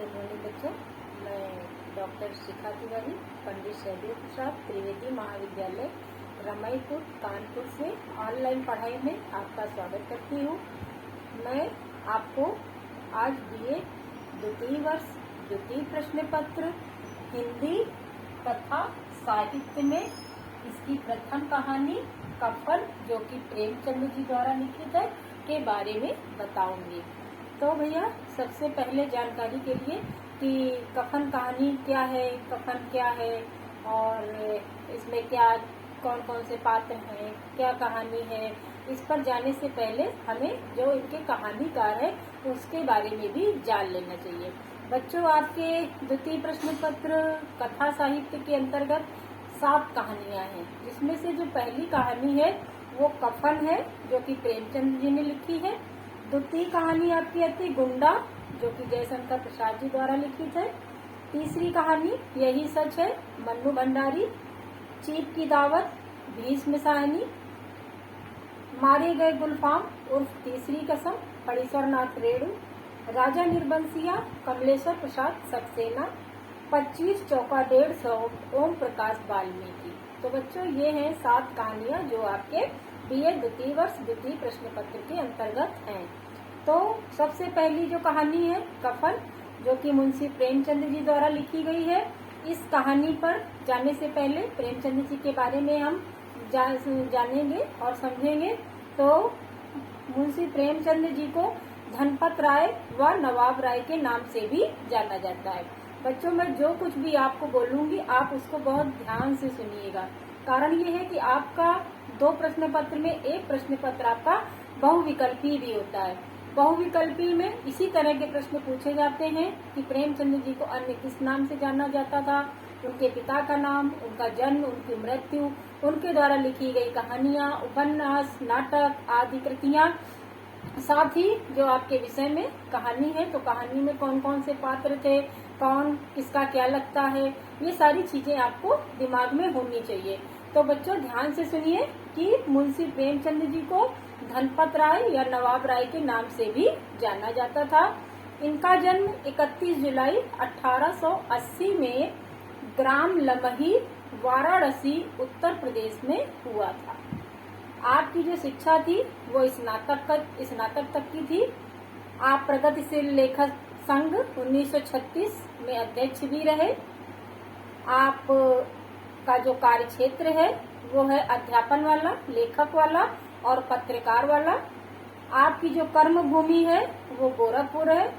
Good morning बच्चों। मैं doctor शिखा तिवारी, पंडित शैलेंद्र प्रसाद त्रिवेदी महाविद्यालय रमाईपुर कानपुर से ऑनलाइन पढ़ाई में आपका स्वागत करती हूँ। मैं आपको आज बीए द्वितीय वर्ष द्वितीय प्रश्न पत्र हिंदी तथा साहित्य में इसकी प्रथम कहानी कफन, जो कि प्रेमचंद जी द्वारा लिखित है, के बारे में बताऊंगी। तो भैया सबसे पहले जानकारी के लिए कि कफन कहानी क्या है, कफन क्या है और इसमें क्या कौन कौन से पात्र हैं, क्या कहानी है, इस पर जाने से पहले हमें जो इनके कहानीकार है उसके बारे में भी जान लेना चाहिए। बच्चों, आपके द्वितीय प्रश्न पत्र कथा साहित्य के अंतर्गत 7 कहानियां हैं, जिसमें से जो पहली कहानी है वो कफन है, जो कि प्रेमचंद जी ने लिखी है। द्वितीय कहानी आपकी आती गुंडा, जो कि जयशंकर प्रसाद जी द्वारा लिखित है। तीसरी कहानी यही सच है, मन्नू भंडारी। चीप की दावत, भीष्म साहनी। मारे गए गुलफाम उर्फ तीसरी कसम, फणीश्वर नाथ रेणु। राजा निर्बंसिया, कमलेश्वर प्रसाद सक्सेना। 25 चौका 150 ओम प्रकाश वाल्मीकि। तो बच्चों, ये हैं 7 कहानियां जो आपके बीए द्वितीय वर्ष द्वितीय प्रश्न पत्र के अंतर्गत हैं। तो सबसे पहली जो कहानी है कफन, जो कि मुंशी प्रेमचंद जी द्वारा लिखी गई है। इस कहानी पर जाने से पहले प्रेमचंद जी के बारे में हम जानेंगे और समझेंगे। तो मुंशी प्रेमचंद जी को धनपत राय व नवाब राय के नाम से भी जाना जाता है। बच्चों, मैं जो कुछ भी आपको बोलूंगी आप उसको बहुत ध्यान से सुनिएगा। कारण ये है कि आपका 2 प्रश्न पत्र में एक प्रश्न पत्र आपका बहुविकल्पी भी होता है। बहुविकल्पी में इसी तरह के प्रश्न पूछे जाते हैं कि प्रेमचंद जी को अन्य किस नाम से जाना जाता था, उनके पिता का नाम, उनका जन्म, उनकी मृत्यु, उनके द्वारा लिखी गई कहानियां, उपन्यास, नाटक आदि कृतियां, साथ ही जो आपके विषय में कहानी है तो कहानी में कौन कौन से पात्र थे, कौन किसका क्या लगता है, ये सारी चीजें आपको दिमाग में होनी चाहिए। तो बच्चों ध्यान से सुनिए कि मुंशी प्रेमचंद जी को धनपत राय या नवाब राय के नाम से भी जाना जाता था। इनका जन्म 31 जुलाई 1880 में ग्राम लमही, वाराणसी, उत्तर प्रदेश में हुआ था। आपकी जो शिक्षा थी वो स्नातक तक की थी। आप प्रगतिशील लेखक संघ 1936 में अध्यक्ष भी रहे। आप का जो कार्य क्षेत्र है वो है अध्यापन वाला, लेखक वाला और पत्रकार वाला। आपकी जो कर्म भूमि है वो गोरखपुर है।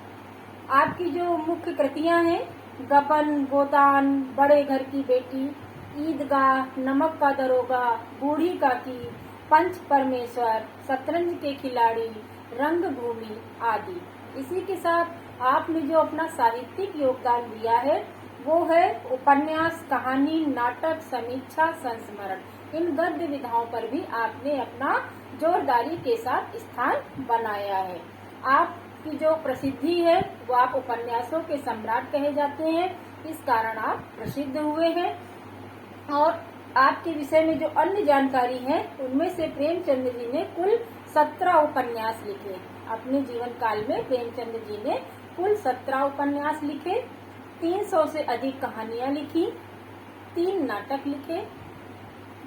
आपकी जो मुख्य कृतियां हैं गबन, गोदान, बड़े घर की बेटी, ईदगाह, नमक का दरोगा, बूढ़ी काकी, पंच परमेश्वर, शतरंज के खिलाड़ी, रंगभूमि आदि। इसी के साथ आपने जो अपना साहित्यिक योगदान दिया है वो है उपन्यास, कहानी, नाटक, समीक्षा, संस्मरण। इन गद्य विधाओं पर भी आपने अपना जोरदारी के साथ स्थान बनाया है। आपकी जो प्रसिद्धि है वो आप उपन्यासों के सम्राट कहे जाते हैं, इस कारण आप प्रसिद्ध हुए हैं। और आपके विषय में जो अन्य जानकारी है उनमें से प्रेमचंद जी ने कुल 17 उपन्यास लिखे। अपने जीवन काल में प्रेमचंद जी ने कुल 17 उपन्यास लिखे, 300 से अधिक कहानियां लिखी, 3 नाटक लिखे,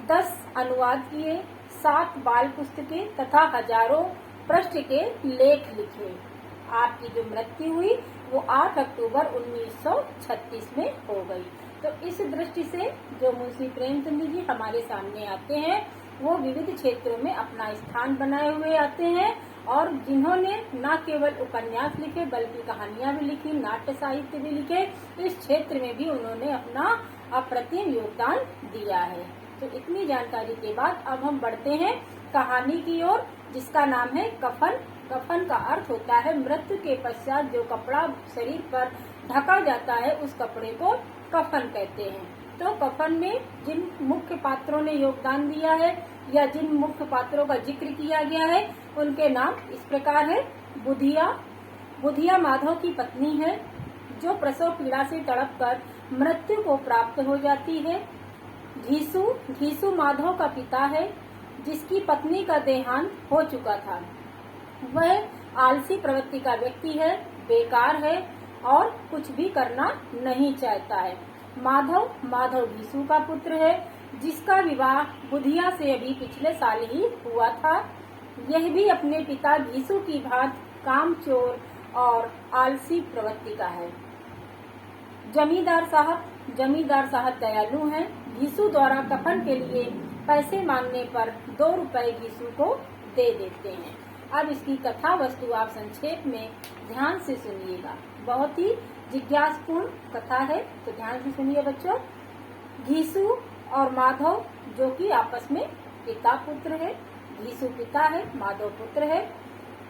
10 अनुवाद किए, 7 बाल पुस्तकें तथा हजारों पृष्ठ के लेख लिखे। आपकी जो मृत्यु हुई वो 8 अक्टूबर 1936 में हो गई। तो इस दृष्टि से जो मुंशी प्रेमचंद जी हमारे सामने आते हैं वो विविध क्षेत्रों में अपना स्थान बनाए हुए आते हैं, और जिन्होंने न केवल उपन्यास लिखे बल्कि कहानियां भी लिखी, नाट्य साहित्य भी लिखे, इस क्षेत्र में भी उन्होंने अपना अप्रतिम योगदान दिया है। तो इतनी जानकारी के बाद अब हम बढ़ते हैं कहानी की ओर, जिसका नाम है कफन। कफन का अर्थ होता है मृत्यु के पश्चात जो कपड़ा शरीर पर ढका जाता है उस कपड़े को कफन कहते हैं। तो कफन में जिन मुख्य पात्रों ने योगदान दिया है या जिन मुख्य पात्रों का जिक्र किया गया है उनके नाम इस प्रकार है। बुधिया माधव की पत्नी है, जो प्रसव पीड़ा से तड़पकर मृत्यु को प्राप्त हो जाती है। घीसू माधव का पिता है, जिसकी पत्नी का देहांत हो चुका था। वह आलसी प्रवृत्ति का व्यक्ति है, बेकार है और कुछ भी करना नहीं चाहता है। माधव घीसू का पुत्र है, जिसका विवाह बुधिया से अभी पिछले साल ही हुआ था। यह भी अपने पिता घीसू की भांति कामचोर और आलसी प्रवृत्ति का है। जमींदार साहब दयालु हैं। घीसू द्वारा कफन के लिए पैसे मांगने पर 2 रुपए घीसू को दे देते हैं। अब इसकी कथा वस्तु आप संक्षेप में ध्यान से सुनिएगा। बहुत ही जिज्ञासापूर्ण कथा है, तो ध्यान से सुनिए बच्चों। घीसू और माधव जो कि आपस में पिता पुत्र है, घीसू पिता है, माधव पुत्र है।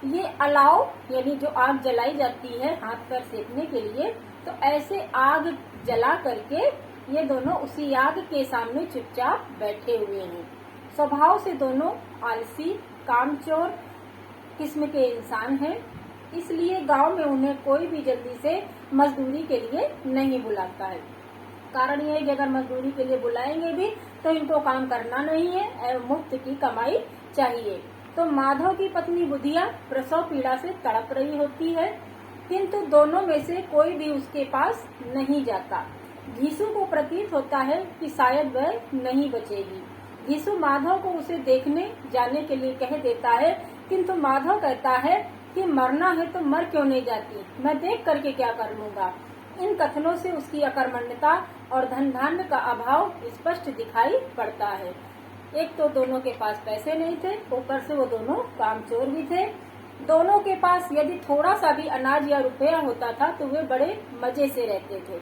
ये अलाव यानी जो आग जलाई जाती है हाथ पैर सेकने के लिए, तो ऐसे आग जला करके ये दोनों उसी आग के सामने चुपचाप बैठे हुए हैं। स्वभाव से दोनों आलसी कामचोर किस्म के इंसान हैं, इसलिए गांव में उन्हें कोई भी जल्दी से मजदूरी के लिए नहीं बुलाता है। कारण यह है कि अगर मजदूरी के लिए बुलाएंगे भी तो इनको काम करना नहीं है, मुफ्त की कमाई चाहिए। तो माधव की पत्नी बुधिया प्रसव पीड़ा से तड़प रही होती है, किंतु दोनों में से कोई भी उसके पास नहीं जाता। घीसू को प्रतीत होता है कि शायद वह नहीं बचेगी। घीसू माधव को उसे देखने जाने के लिए कह देता है, किंतु माधव कहता है कि मरना है तो मर क्यों नहीं जाती, मैं देख करके क्या कर लूंगा। इन कथनों से उसकी अकर्मण्यता और धन धान्य का अभाव स्पष्ट दिखाई पड़ता है। एक तो दोनों के पास पैसे नहीं थे, ऊपर से वो दोनों कामचोर भी थे। दोनों के पास यदि थोड़ा सा भी अनाज या रुपया होता था तो वे बड़े मजे से रहते थे।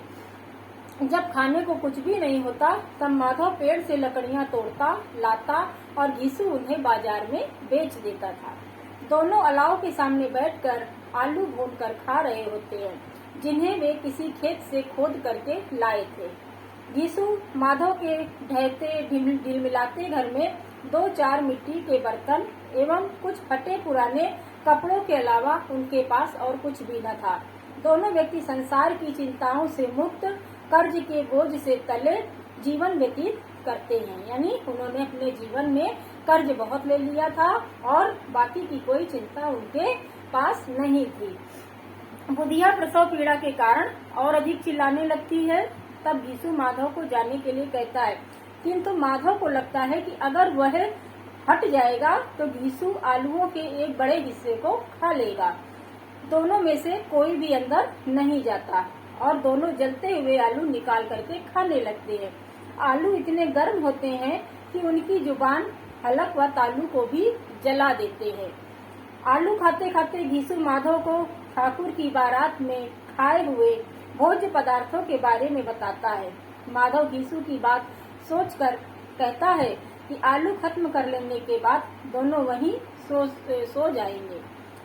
जब खाने को कुछ भी नहीं होता तब माधव पेड़ से लकड़ियां तोड़ता लाता और घीसू उन्हें बाजार में बेच देता था। दोनों अलाव के सामने बैठकर आलू भूनकर खा रहे होते हैं, जिन्हें वे किसी खेत से खोद करके लाए थे। घीसू माधव के ढहते ढिलमिलाते घर में 2-4 मिट्टी के बर्तन एवं कुछ फटे पुराने कपड़ों के अलावा उनके पास और कुछ भी न था। दोनों व्यक्ति संसार की चिंताओं से मुक्त, कर्ज के बोझ से तले जीवन व्यतीत करते हैं। यानी उन्होंने अपने जीवन में कर्ज बहुत ले लिया था और बाकी की कोई चिंता उनके पास नहीं थी। बुधिया प्रसव पीड़ा के कारण और अधिक चिल्लाने लगती है। तब घीसू माधव को जाने के लिए कहता है, किंतु माधव को लगता है कि अगर वह हट जाएगा तो घीसू आलूओं के एक बड़े हिस्से को खा लेगा। दोनों में से कोई भी अंदर नहीं जाता और दोनों जलते हुए आलू निकाल करके खाने लगते हैं। आलू इतने गर्म होते हैं कि उनकी जुबान हलक व तालू को भी जला देते हैं। आलू खाते खाते घीसू माधव को ठाकुर की बारात में खाए हुए भोज्य पदार्थों के बारे में बताता है। माधव घीसू की बात सोचकर कहता है कि आलू खत्म कर लेने के बाद दोनों वहीं सो जाएंगे।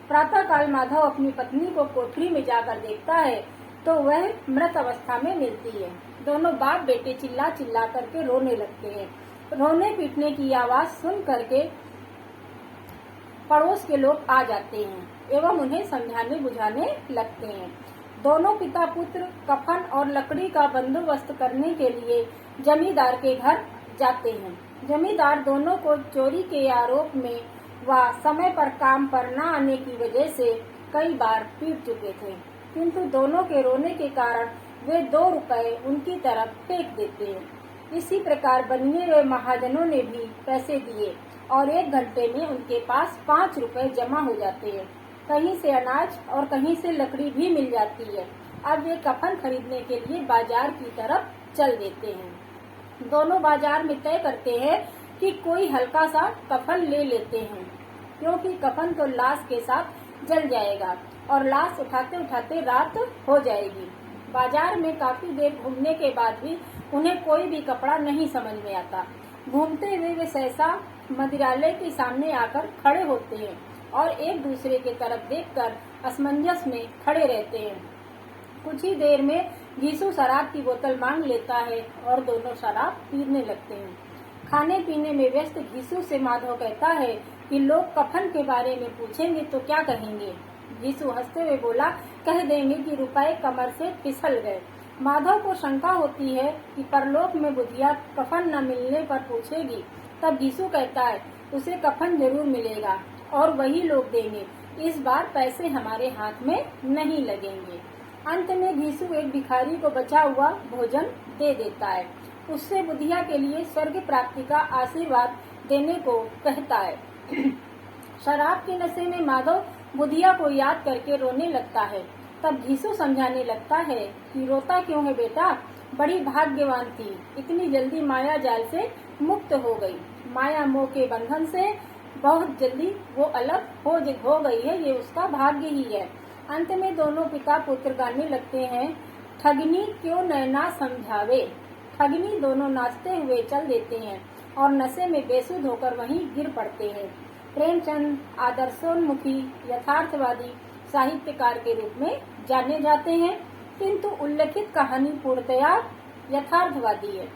प्रातः काल माधव अपनी पत्नी को कोठरी में जाकर देखता है तो वह मृत अवस्था में मिलती है। दोनों बाप बेटे चिल्ला चिल्ला करके रोने लगते हैं। रोने पीटने की आवाज सुन करके पड़ोस के लोग आ जाते हैं एवं उन्हें समझाने बुझाने लगते हैं। दोनों पिता पुत्र कफन और लकड़ी का बंदोबस्त करने के लिए जमींदार के घर जाते हैं। जमींदार दोनों को चोरी के आरोप में व समय पर काम पर न आने की वजह से कई बार पीट चुके थे, किंतु दोनों के रोने के कारण वे 2 रुपए उनकी तरफ फेंक देते हैं। इसी प्रकार बनिए हुए महाजनों ने भी पैसे दिए और 1 घंटे में उनके पास 5 रुपए जमा हो जाते हैं। कहीं से अनाज और कहीं से लकड़ी भी मिल जाती है। अब वे कफन खरीदने के लिए बाजार की तरफ चल देते हैं। दोनों बाजार में तय करते हैं कि कोई हल्का सा कफन ले लेते हैं, क्योंकि कफन तो लाश के साथ जल जाएगा और लाश उठाते उठाते रात हो जाएगी। बाजार में काफी देर घूमने के बाद भी उन्हें कोई भी कपड़ा नहीं समझ में आता। घूमते हुए वे सहसा मदिरालय के सामने आकर खड़े होते हैं और एक दूसरे के तरफ देखकर असमंजस में खड़े रहते हैं। कुछ ही देर में घीसू शराब की बोतल मांग लेता है और दोनों शराब पीने लगते हैं। खाने पीने में व्यस्त घीसू से माधव कहता है कि लोग कफन के बारे में पूछेंगे तो क्या कहेंगे। घीसू हंसते हुए बोला, कह देंगे कि रुपए कमर से फिसल गए। माधव को शंका होती है कि परलोक में बुधिया कफन न मिलने पर पूछेगी। तब घीसू कहता है, उसे कफन जरूर मिलेगा और वही लोग देंगे। इस बार पैसे हमारे हाथ में नहीं लगेंगे। अंत में घीसू एक भिखारी को बचा हुआ भोजन दे देता है। उससे बुधिया के लिए स्वर्ग प्राप्ति का आशीर्वाद देने को कहता है। शराब के नशे में माधव बुधिया को याद करके रोने लगता है। तब घीसू समझाने लगता है कि रोता क्यों है बेटा, बड़ी भाग्यवान थी, इतनी जल्दी माया जाल से मुक्त हो गई। माया मोह के बंधन से बहुत जल्दी वो अलग हो गई है, ये उसका भाग्य ही है। अंत में दोनों पिता पुत्र गाने लगते हैं, ठगनी क्यों नैना समझावे। ठगनी दोनों नाचते हुए चल देते हैं और नशे में बेसुध होकर वहीं गिर पड़ते हैं। प्रेमचंद आदर्शोन्मुखी यथार्थवादी साहित्यकार के रूप में जाने जाते हैं, किंतु उल्लेखित कहानी पूर्णतया यथार्थवादी है।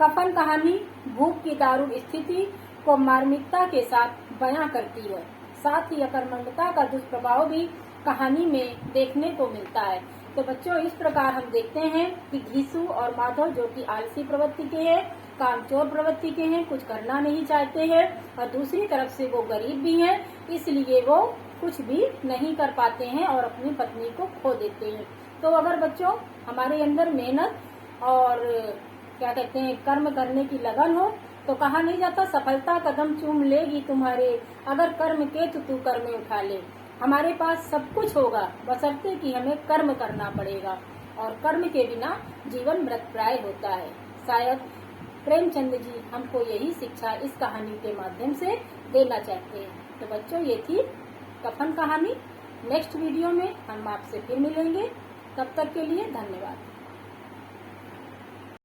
कफन कहानी भूख की दारुण स्थिति को मार्मिकता के साथ बयां करती है। साथ ही अकर्मण्यता का दुष्प्रभाव भी कहानी में देखने को मिलता है। तो बच्चों, इस प्रकार हम देखते हैं कि घीसू और माधव जो कि आलसी प्रवृत्ति के हैं, कामचोर प्रवृत्ति के हैं, कुछ करना नहीं चाहते हैं, और दूसरी तरफ से वो गरीब भी हैं, इसलिए वो कुछ भी नहीं कर पाते हैं और अपनी पत्नी को खो देते हैं। तो अगर बच्चों हमारे अंदर मेहनत और क्या कहते हैं कर्म करने की लगन हो तो कहा नहीं जाता सफलता कदम चूम लेगी तुम्हारे, अगर कर्म के तो तू कर्म उठा ले। हमारे पास सब कुछ होगा, बशर्ते कि हमें कर्म करना पड़ेगा, और कर्म के बिना जीवन मृतप्राय होता है। शायद प्रेमचंद जी हमको यही शिक्षा इस कहानी के माध्यम से देना चाहते हैं। तो बच्चों, ये थी कफन कहानी। नेक्स्ट वीडियो में हम आपसे फिर मिलेंगे, तब तक के लिए धन्यवाद।